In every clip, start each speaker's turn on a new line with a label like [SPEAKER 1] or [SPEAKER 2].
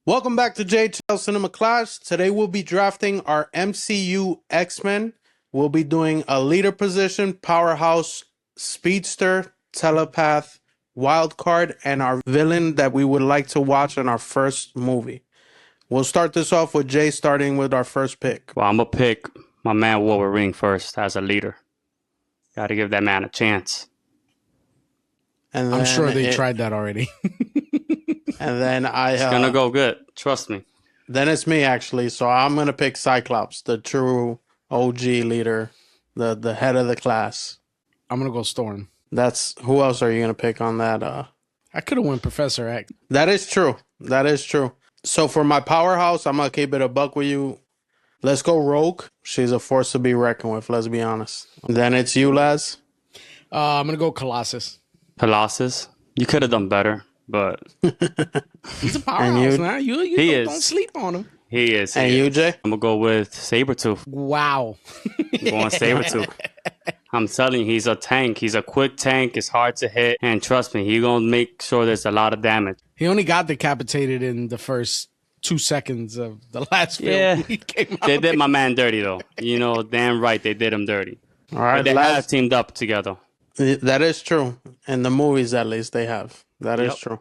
[SPEAKER 1] Welcome back to JTL Cinema Clash. Today we'll be drafting our MCU X-Men. We'll be doing a leader position, powerhouse, speedster, telepath, wildcard, and our villain that we would like to watch in our first movie. We'll start this off with Jay starting with our first pick.
[SPEAKER 2] Well, I'm going to pick my man Wolverine first as a leader. Got to give that man a chance.
[SPEAKER 1] And
[SPEAKER 3] I'm sure they tried that already.
[SPEAKER 1] And then
[SPEAKER 2] It's going to go good. Trust me.
[SPEAKER 1] Then it's me, actually. So I'm going to pick Cyclops, the true OG leader, the head of the class.
[SPEAKER 3] I'm going to go Storm.
[SPEAKER 1] That's who else are you going to pick on that?
[SPEAKER 3] I could have went Professor X.
[SPEAKER 1] That is true. That is true. So for my powerhouse, I'm going to keep it a buck with you. Let's go Rogue. She's a force to be reckoned with, let's be honest. Then it's you, Lazz.
[SPEAKER 3] I'm going to go Colossus.
[SPEAKER 2] Colossus, you could have done better, but
[SPEAKER 3] He's a powerhouse, man.
[SPEAKER 2] He
[SPEAKER 3] don't sleep on him.
[SPEAKER 2] he is.
[SPEAKER 1] And you, Jay?
[SPEAKER 2] I'm going to go with Sabretooth.
[SPEAKER 3] Wow.
[SPEAKER 2] I'm going Sabretooth. I'm telling you, he's a tank. He's a quick tank. It's hard to hit. And trust me, he's going to make sure there's a lot of damage.
[SPEAKER 3] He only got decapitated in the first 2 seconds of the last film.
[SPEAKER 2] Yeah,
[SPEAKER 3] He came
[SPEAKER 2] they
[SPEAKER 3] out.
[SPEAKER 2] did my man dirty, though. You know, damn right they did him dirty.
[SPEAKER 1] All right,
[SPEAKER 2] But they
[SPEAKER 1] Lazz.
[SPEAKER 2] have teamed up together.
[SPEAKER 1] That is true. In the movies, at least, they have. That is
[SPEAKER 2] Yep.
[SPEAKER 1] true.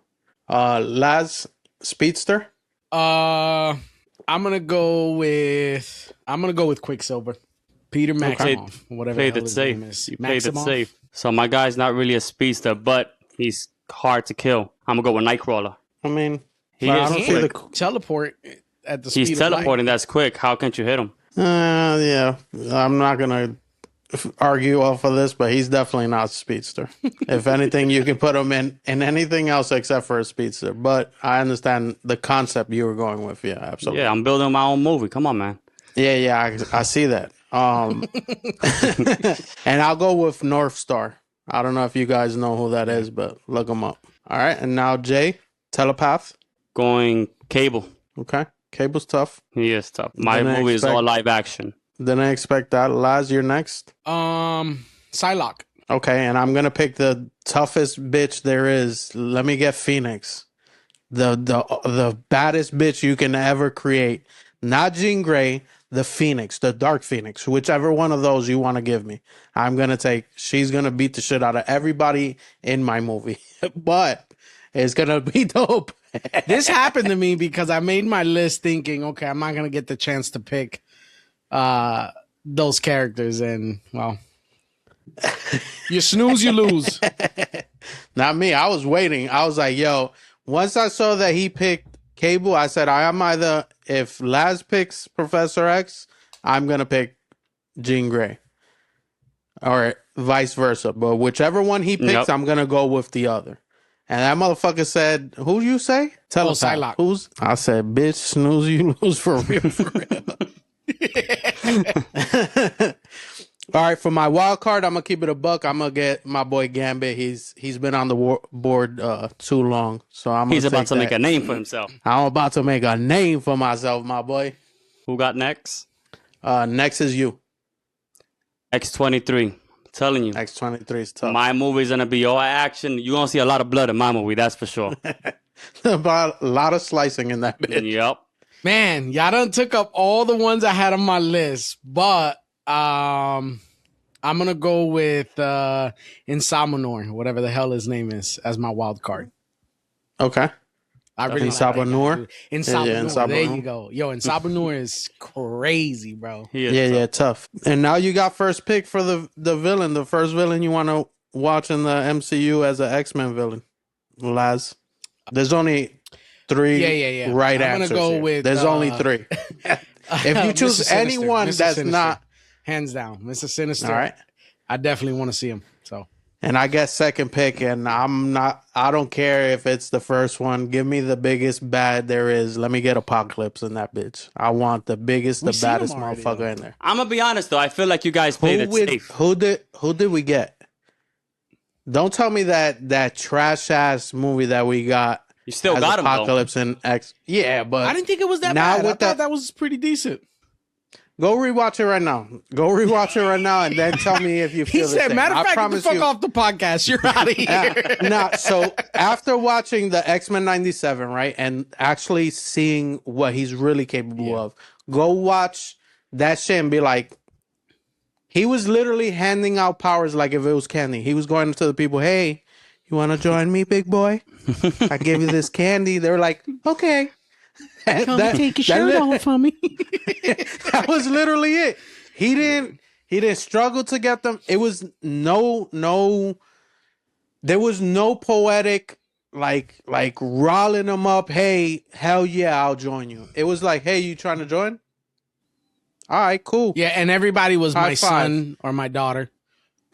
[SPEAKER 1] Lazz, speedster.
[SPEAKER 3] I'm going to go with Quicksilver. Peter Maximoff. Whatever the
[SPEAKER 2] Played
[SPEAKER 3] hell
[SPEAKER 2] it
[SPEAKER 3] his
[SPEAKER 2] safe.
[SPEAKER 3] name is.
[SPEAKER 2] You played it
[SPEAKER 3] Maximoff?
[SPEAKER 2] safe. So my guy's not really a speedster, but he's hard to kill. I'm going to go with Nightcrawler.
[SPEAKER 1] I mean,
[SPEAKER 2] He
[SPEAKER 1] but
[SPEAKER 2] is
[SPEAKER 1] I don't see
[SPEAKER 2] quick.
[SPEAKER 1] the...
[SPEAKER 3] Teleport at the speed
[SPEAKER 2] He's
[SPEAKER 3] of light.
[SPEAKER 2] teleporting. That's quick. How can't you hit him?
[SPEAKER 1] Yeah, I'm not going to argue off of this, but he's definitely not a speedster. If anything, you can put him in anything else except for a speedster. But I understand the concept you were going with. Yeah, absolutely.
[SPEAKER 2] Yeah, I'm building my own movie. Come on, man.
[SPEAKER 1] Yeah, I see that. And I'll go with North Star. I don't know if you guys know who that is, but look him up. All right, and now Jay, telepath.
[SPEAKER 2] Going Cable.
[SPEAKER 1] Okay, Cable's tough.
[SPEAKER 2] He is tough. My
[SPEAKER 1] Didn't
[SPEAKER 2] movie is
[SPEAKER 1] expect-
[SPEAKER 2] all live action.
[SPEAKER 1] Didn't expect that. Lazz, you're next.
[SPEAKER 3] Psylocke.
[SPEAKER 1] Okay, and I'm gonna pick the toughest bitch there is. Let me get Phoenix, the baddest bitch you can ever create. Not Jean Grey, the Phoenix, the Dark Phoenix, whichever one of those you want to give me. I'm gonna take. She's gonna beat the shit out of everybody in my movie, but it's gonna be dope.
[SPEAKER 3] This happened to me because I made my list thinking, okay, I'm not gonna get the chance to pick those characters, and well, you snooze, you lose.
[SPEAKER 1] Not me. I was waiting. I was like, yo, once I saw that he picked Cable, I said, I am either, if Lazz picks Professor X, I'm going to pick Jean Grey. Or vice versa. But whichever one he picks,
[SPEAKER 2] Yep.
[SPEAKER 1] I'm going to go with the other. And that motherfucker said, who you say?
[SPEAKER 3] Psylocke.
[SPEAKER 1] Who's? I said, bitch, snooze, you lose for real, for real. All right, for my wild card, I'm gonna keep it a buck. I'm gonna get my boy Gambit. He's been on the board too long, so
[SPEAKER 2] He's about to make a name for himself.
[SPEAKER 1] I'm about to make a name for myself, my boy.
[SPEAKER 2] Who got next?
[SPEAKER 1] Next is you.
[SPEAKER 2] X-23. I'm telling you.
[SPEAKER 1] X-23 is tough.
[SPEAKER 2] My movie's going to be all action. You're going to see a lot of blood in my movie, that's for sure.
[SPEAKER 1] About a lot of slicing in that bit.
[SPEAKER 2] Yep.
[SPEAKER 3] Man, y'all done took up all the ones I had on my list, but I'm gonna go with Insomnor, whatever the hell his name is, as my wild card.
[SPEAKER 1] Okay.
[SPEAKER 3] I really
[SPEAKER 1] Insomnor?
[SPEAKER 3] Insomnor.
[SPEAKER 1] Yeah, Insomnor.
[SPEAKER 3] There you go. Yo, Insomnor is crazy, bro.
[SPEAKER 2] He is
[SPEAKER 1] Yeah,
[SPEAKER 2] tough.
[SPEAKER 1] yeah, tough. And now you got first pick for the villain, the first villain you want to watch in the MCU as an X-Men villain. Lazz. There's only three
[SPEAKER 3] Yeah.
[SPEAKER 1] right
[SPEAKER 3] I'm
[SPEAKER 1] answers
[SPEAKER 3] gonna go
[SPEAKER 1] here.
[SPEAKER 3] with,
[SPEAKER 1] There's only three. If you
[SPEAKER 3] Mr.
[SPEAKER 1] choose
[SPEAKER 3] Sinister,
[SPEAKER 1] anyone
[SPEAKER 3] Mr.
[SPEAKER 1] that's
[SPEAKER 3] Sinister.
[SPEAKER 1] not...
[SPEAKER 3] Hands down, Mr. Sinister.
[SPEAKER 1] All right.
[SPEAKER 3] I definitely want to see him. So
[SPEAKER 1] And I get second pick, and I don't care if it's the first one. Give me the biggest bad there is. Let me get Apocalypse in that bitch. I want the biggest,
[SPEAKER 3] We
[SPEAKER 1] the
[SPEAKER 3] seen him
[SPEAKER 1] baddest
[SPEAKER 3] already,
[SPEAKER 1] motherfucker
[SPEAKER 3] though.
[SPEAKER 1] in there.
[SPEAKER 2] I'm going to be honest, though. I feel like you guys played it safe.
[SPEAKER 1] Who did we get? Don't tell me that trash ass movie that we got.
[SPEAKER 2] You still
[SPEAKER 1] as
[SPEAKER 2] got him, though.
[SPEAKER 1] Apocalypse and X. Yeah, but
[SPEAKER 3] I didn't think it was that
[SPEAKER 1] now
[SPEAKER 3] bad. I
[SPEAKER 1] with
[SPEAKER 3] thought that was pretty decent.
[SPEAKER 1] Go rewatch it right now. Go rewatch it right now, and then tell me if you
[SPEAKER 3] He
[SPEAKER 1] feel the
[SPEAKER 3] said,
[SPEAKER 1] same.
[SPEAKER 3] matter of
[SPEAKER 1] I
[SPEAKER 3] fact, get the
[SPEAKER 1] promise
[SPEAKER 3] fuck
[SPEAKER 1] you.
[SPEAKER 3] off the podcast. You're out of here.
[SPEAKER 1] So after watching the X-Men 97, right, and actually seeing what he's really capable of, go watch that shit and be like, he was literally handing out powers like if it was candy. He was going to the people, hey, you want to join me, big boy? I give you this candy. They're like, okay.
[SPEAKER 3] Come take your shirt off for me.
[SPEAKER 1] That was literally it. He didn't struggle to get them. It was there was no poetic like riling them up. Hey, hell yeah, I'll join you. It was like, hey, you trying to join? All right, cool.
[SPEAKER 3] Yeah, and everybody was
[SPEAKER 1] High
[SPEAKER 3] my
[SPEAKER 1] five.
[SPEAKER 3] son or my daughter.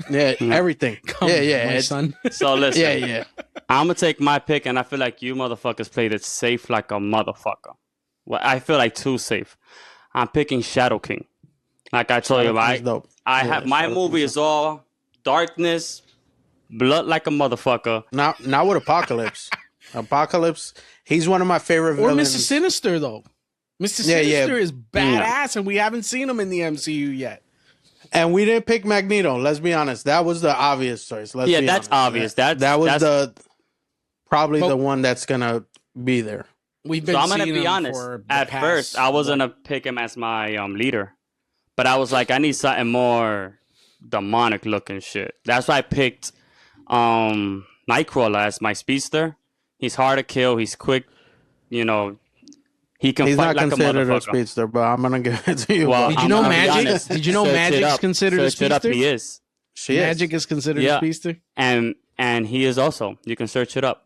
[SPEAKER 1] Yeah, everything.
[SPEAKER 3] My son.
[SPEAKER 2] So listen,
[SPEAKER 1] Yeah.
[SPEAKER 2] I'm gonna take my pick, and I feel like you motherfuckers played it safe like a motherfucker. Well, I feel like too safe. I'm picking Shadow King. Like I told you,
[SPEAKER 1] King's dope.
[SPEAKER 2] I
[SPEAKER 1] Yeah,
[SPEAKER 2] have my
[SPEAKER 1] Shadow
[SPEAKER 2] movie
[SPEAKER 1] King's
[SPEAKER 2] is all darkness, blood like a motherfucker.
[SPEAKER 1] Not with Apocalypse. Apocalypse, he's one of my favorite
[SPEAKER 3] Or
[SPEAKER 1] villains.
[SPEAKER 3] Mr. Sinister, though. Mr.
[SPEAKER 1] Yeah,
[SPEAKER 3] Sinister
[SPEAKER 1] yeah.
[SPEAKER 3] is badass, and we haven't seen him in the MCU yet.
[SPEAKER 1] And we didn't pick Magneto. Let's be honest. That was the obvious choice. Let's
[SPEAKER 2] Yeah,
[SPEAKER 1] be
[SPEAKER 2] that's
[SPEAKER 1] honest.
[SPEAKER 2] obvious.
[SPEAKER 1] That was
[SPEAKER 2] that's-
[SPEAKER 1] probably
[SPEAKER 3] But-
[SPEAKER 1] the one that's gonna be there.
[SPEAKER 3] We've been
[SPEAKER 2] So I'm gonna
[SPEAKER 3] seeing
[SPEAKER 2] be
[SPEAKER 3] him
[SPEAKER 2] honest.
[SPEAKER 3] for the
[SPEAKER 2] At
[SPEAKER 3] past-
[SPEAKER 2] first, I was gonna pick him as my leader, but I was like, I need something more demonic looking shit. That's why I picked Nightcrawler as my speedster. He's hard to kill. He's quick. You know, he can
[SPEAKER 1] He's
[SPEAKER 2] fight
[SPEAKER 1] not
[SPEAKER 2] like a
[SPEAKER 1] considered a
[SPEAKER 2] motherfucker.
[SPEAKER 1] speedster, but I'm gonna give it to you.
[SPEAKER 2] Well,
[SPEAKER 3] Did you
[SPEAKER 2] I'm
[SPEAKER 3] know
[SPEAKER 2] gonna be
[SPEAKER 3] Magic?
[SPEAKER 2] honest.
[SPEAKER 3] Did you know
[SPEAKER 2] Search it
[SPEAKER 3] Magic's
[SPEAKER 2] up.
[SPEAKER 3] considered a
[SPEAKER 2] Search it up.
[SPEAKER 3] speedster?
[SPEAKER 2] He is,
[SPEAKER 1] she is.
[SPEAKER 3] Magic is considered
[SPEAKER 2] Yeah.
[SPEAKER 3] a speedster?
[SPEAKER 2] and he is also. You can search it up.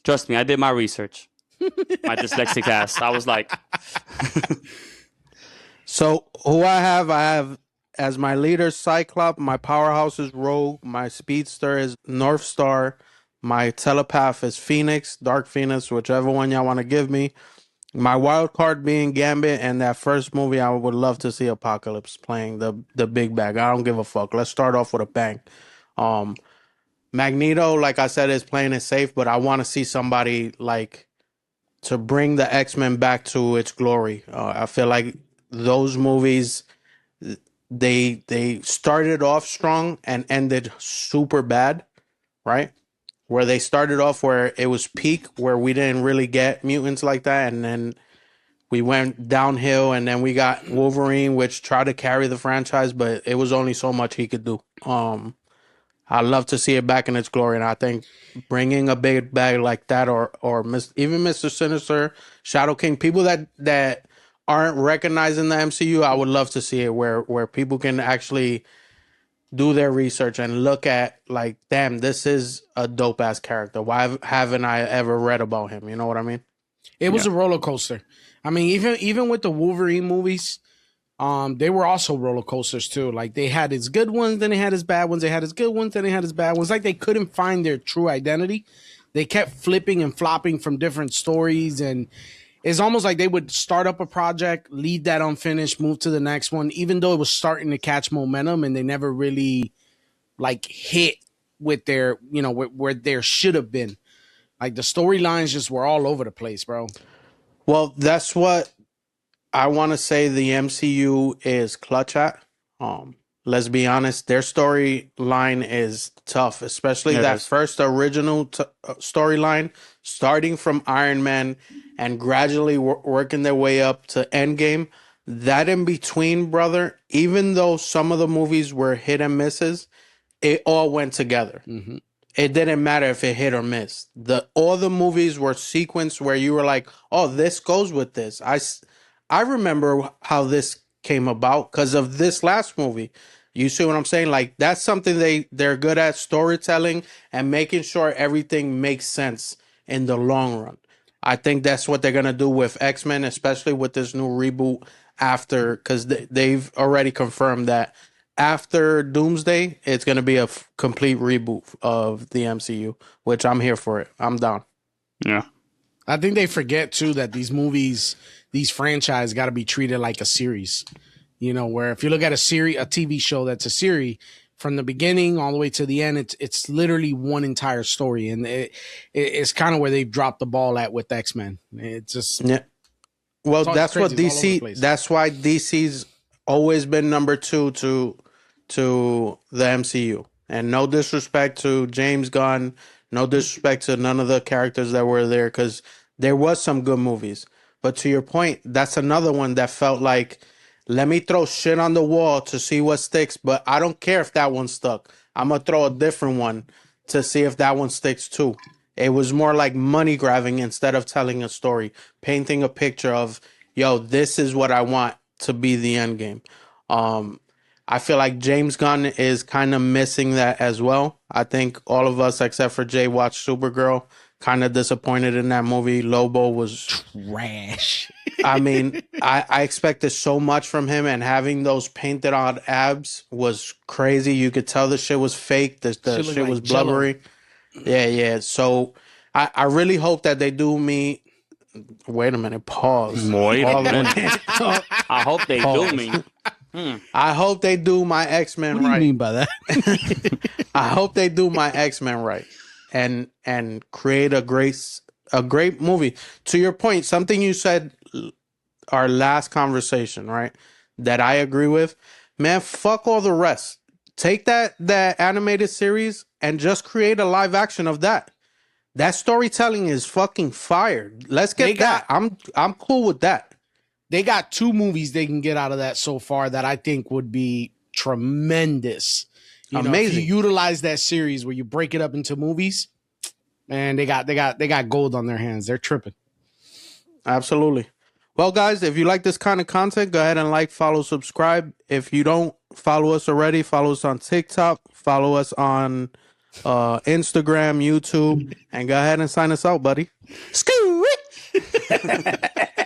[SPEAKER 2] Trust me, I did my research. My dyslexic ass. I was like,
[SPEAKER 1] So who I have as my leader Cyclops, my powerhouse is Rogue, my speedster is North Star, my telepath is Phoenix, Dark Phoenix, whichever one y'all want to give me. My wild card being Gambit, and that first movie I would love to see Apocalypse playing the big bag. I don't give a fuck. Let's start off with a bang. Magneto, like I said, is playing it safe, but I want to see somebody like to bring the X-Men back to its glory. I feel like those movies, they started off strong and ended super bad, right? Where they started off where it was peak, where we didn't really get mutants like that, and then we went downhill, and then we got Wolverine, which tried to carry the franchise, but it was only so much he could do. I love to see it back in its glory, and I think bringing a big bag like that, or even Mr. Sinister, Shadow King, people that aren't recognizing the MCU, I would love to see it where people can actually do their research and look at like, damn, this is a dope ass character. Why haven't I ever read about him? You know what I mean?
[SPEAKER 3] It was a roller coaster. I mean, even with the Wolverine movies, they were also roller coasters too. Like they had his good ones, then they had his bad ones. They had his good ones, then they had his bad ones. Like they couldn't find their true identity. They kept flipping and flopping from different stories, and it's almost like they would start up a project, leave that unfinished, move to the next one, even though it was starting to catch momentum, and they never really like hit with their, where there should have been. Like the storylines just were all over the place, bro.
[SPEAKER 1] Well, that's what I want to say the MCU is clutch at. Let's be honest, their storyline is tough, especially that first original storyline, starting from Iron Man and gradually working their way up to Endgame. That in between, brother, even though some of the movies were hit and misses, it all went together.
[SPEAKER 3] Mm-hmm.
[SPEAKER 1] It didn't matter if it hit or missed. All the movies were sequenced where you were like, oh, this goes with this. I remember how this came about because of this last movie. You see what I'm saying? Like that's something they're good at, storytelling and making sure everything makes sense in the long run. I think that's what they're gonna do with X-Men, especially with this new reboot after, because they've already confirmed that after Doomsday, it's gonna be a complete reboot of the MCU, which I'm here for it. I'm down.
[SPEAKER 2] yeah.
[SPEAKER 3] I think they forget too that these movies, these franchise got to be treated like a series. Where if you look at a TV show that's a series from the beginning all the way to the end, it's literally one entire story, and it's kind of where they've dropped the ball at with X-Men. It's just
[SPEAKER 1] Well,
[SPEAKER 3] It's
[SPEAKER 1] that's what
[SPEAKER 3] crazy. It's all over the
[SPEAKER 1] DC.
[SPEAKER 3] place.
[SPEAKER 1] That's why DC's always been number two to the MCU. And no disrespect to James Gunn, no disrespect to none of the characters that were there, because there was some good movies. But to your point, that's another one that felt like, let me throw shit on the wall to see what sticks. But I don't care if that one stuck. I'm gonna throw a different one to see if that one sticks too. It was more like money grabbing instead of telling a story, painting a picture of, yo, this is what I want to be the end game. I feel like James Gunn is kind of missing that as well. I think all of us, except for Jay, watched Supergirl. Kind of disappointed in that movie. Lobo was
[SPEAKER 3] Trash.
[SPEAKER 1] I mean, I expected so much from him, and having those painted on abs was crazy. You could tell the shit was fake. The
[SPEAKER 3] Shit
[SPEAKER 1] shit
[SPEAKER 3] looked
[SPEAKER 1] was
[SPEAKER 3] like Jell-O.
[SPEAKER 1] blubbery. Yeah. So I really hope that they do me. Wait a minute. Pause.
[SPEAKER 2] Wait a
[SPEAKER 1] Pause.
[SPEAKER 2] minute. I hope they
[SPEAKER 1] Pause.
[SPEAKER 2] do me.
[SPEAKER 1] I hope they do my X-Men
[SPEAKER 3] What do you
[SPEAKER 1] right.
[SPEAKER 3] mean by that?
[SPEAKER 1] I hope they do my X-Men right and create a great movie. To your point, something you said our last conversation, right? That I agree with. Man, fuck all the rest. Take that animated series and just create a live action of that. That storytelling is fucking fire. Let's get that. I'm cool with that.
[SPEAKER 3] They got 2 movies they can get out of that so far that I think would be tremendous. You know, if
[SPEAKER 1] Amazing.
[SPEAKER 3] you utilize that series where you break it up into movies, man, they got gold on their hands. They're tripping.
[SPEAKER 1] Absolutely. Well, guys, if you like this kind of content, go ahead and like, follow, subscribe. If you don't follow us already, follow us on TikTok, follow us on Instagram, YouTube, and go ahead and sign us out, buddy.
[SPEAKER 3] Screw it.